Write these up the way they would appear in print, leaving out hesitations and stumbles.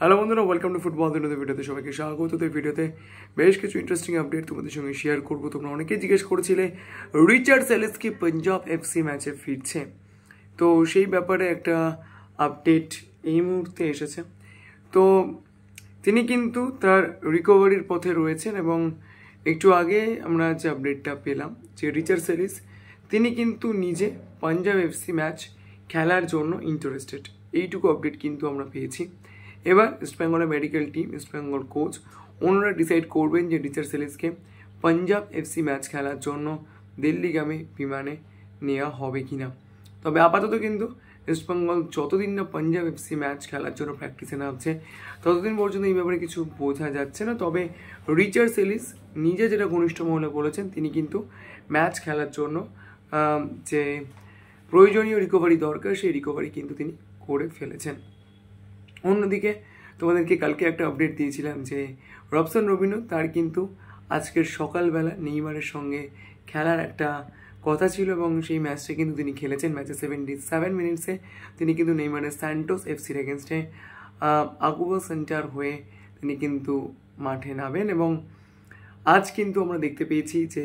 Hello বন্ধুরা, welcome to football দিনের ভিডিওতে সবাইকে স্বাগত। এই ভিডিওতে বেশ কিছু ইন্টারেস্টিং আপডেট তোমাদের সঙ্গে শেয়ার করবো। তোমরা অনেকেই জিজ্ঞেস করেছিলে রিচার্ড সেলেস্কি পাঞ্জাব এফসি ম্যাচে ফিরছে, তো সেই ব্যাপারে একটা আপডেট এই মুহূর্তে এসেছে। তো তিনি কিন্তু তার রিকভারির পথে রয়েছেন এবং একটু আগে আমরা যে আপডেটটা পেলাম যে রিচার্ড সেলিস তিনি কিন্তু নিজে পাঞ্জাব এফসি ম্যাচ খেলার জন্য ইন্টারেস্টেড, এইটুকু আপডেট কিন্তু আমরা পেয়েছি। এবার ইস্টবেঙ্গলের মেডিকেল টিম, ইস্টবেঙ্গল কোচ ওনারা ডিসাইড করবেন যে রিচার্ড সেলিসকে পাঞ্জাব এফসি ম্যাচ খেলার জন্য দিল্লিগামী বিমানে নেওয়া হবে কি না। তবে আপাতত কিন্তু ইস্টবেঙ্গল যতদিন না পাঞ্জাব এফসি ম্যাচ খেলার জন্য প্র্যাকটিসে নামছে ততদিন পর্যন্ত এই ব্যাপারে কিছু বোঝা যাচ্ছে না। তবে রিচার্ড সেলিস নিজে যেটা ঘনিষ্ঠ মহলে বলেছেন, তিনি কিন্তু ম্যাচ খেলার জন্য যে প্রয়োজনীয় রিকভারি দরকার সেই রিকভারি কিন্তু তিনি করে ফেলেছেন। অন্যদিকে তোমাদেরকে কালকে একটা আপডেট দিয়েছিলাম যে রবসন রবিনো তার কিন্তু আজকের সকালবেলা নেইমারের সঙ্গে খেলার একটা কথা ছিল এবং সেই ম্যাচটা কিন্তু তিনি খেলেছেন। ম্যাচে 77 মিনিটসে তিনি কিন্তু নেইমারের স্যান্টোস এফসির এগেনস্টে আগুয়া সেন্টার হয়ে তিনি কিন্তু মাঠে নামেন এবং আজ কিন্তু আমরা দেখতে পেয়েছি যে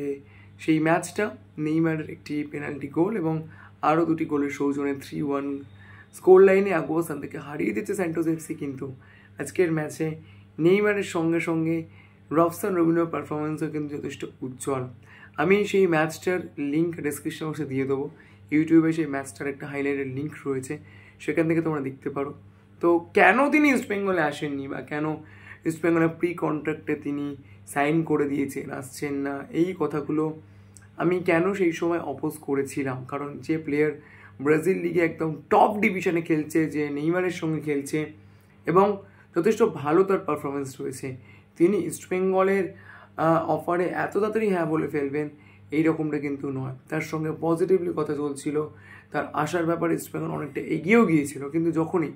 সেই ম্যাচটা নেইমারের একটি পেনাল্টি গোল এবং আরও দুটি গোলের সৌজন্যে 3-1 স্কোর লাইনে আগুয়া সান্তাকে হারিয়ে দিচ্ছে স্যান্টোস এফসি। কিন্তু আজকের ম্যাচে নেইমারের সঙ্গে সঙ্গে রবসন রবিনোর পারফরমেন্সও কিন্তু যথেষ্ট উজ্জ্বল। আমি সেই ম্যাচটার লিঙ্ক ডেসক্রিপশন বক্সে দিয়ে দেবো। ইউটিউবে সেই ম্যাচটার একটা হাইলাইটের লিঙ্ক রয়েছে, সেখান থেকে তোমরা দেখতে পারো। তো কেন তিনি ইস্টবেঙ্গলে আসেননি বা কেন ইস্টবেঙ্গলের প্রি কন্ট্রাক্টে তিনি সাইন করে দিয়েছেন, আসছেন না, এই কথাগুলো আমি কেন সেই সময় অপোজ করেছিলাম। কারণ যে প্লেয়ার ব্রাজিল লিগে একদম টপ ডিভিশনে খেলছে, যে নেইমারের সঙ্গে খেলছে এবং যথেষ্ট ভালো তার পারফরমেন্স রয়েছে, তিনি ইস্টবেঙ্গলের অফারে এত তাড়াতাড়ি হ্যাঁ বলে ফেলবেন এই রকমটা কিন্তু নয়। তার সঙ্গে পজিটিভলি কথা চলছিল, তার আসার ব্যাপারে ইস্টবেঙ্গল অনেকটা এগিয়েও গিয়েছিল। কিন্তু যখনই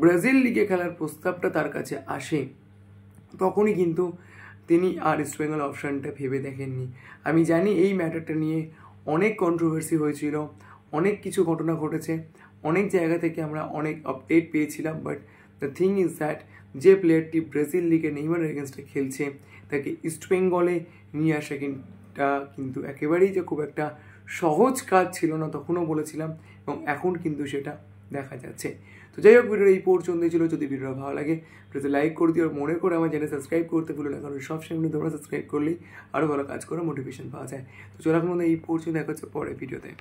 ব্রাজিল লিগে খেলার প্রস্তাবটা তার কাছে আসে তখনই কিন্তু তিনি আর ইস্টবেঙ্গল অপশানটা ভেবে দেখেননি। আমি জানি এই ম্যাটারটা নিয়ে অনেক কন্ট্রোভার্সি হয়েছিল, অনেক কিছু ঘটনা ঘটেছে, অনেক জায়গা থেকে আমরা অনেক আপডেট পেয়েছিলাম, but the thing is that যে প্লেয়ারটি ব্রাজিল লিগে নেইমারের এগেনস্টে খেলছে তাকে ইস্টবেঙ্গলে নিয়ে আসা কিন্তু একেবারেই যে খুব একটা সহজ কাজ ছিল না, তখনও বলেছিলাম এবং এখন কিন্তু সেটা দেখা যাচ্ছে। তো যাই হোক, ভিডিও এই পর্যন্তই ছিল। যদি ভিডিওটা ভালো লাগে প্লিজ লাইক করে দিও, আর মনে করে আমার চ্যানেল সাবস্ক্রাইব করতে ভুলো না, কারণ সবসময় তোমরা সাবস্ক্রাইব করলেই আরও ভালো কাজ করে মোটিভেশন পাওয়া যায়। তো চলো এখন এই পর্যন্ত দেখা হচ্ছে পরের ভিডিওতে।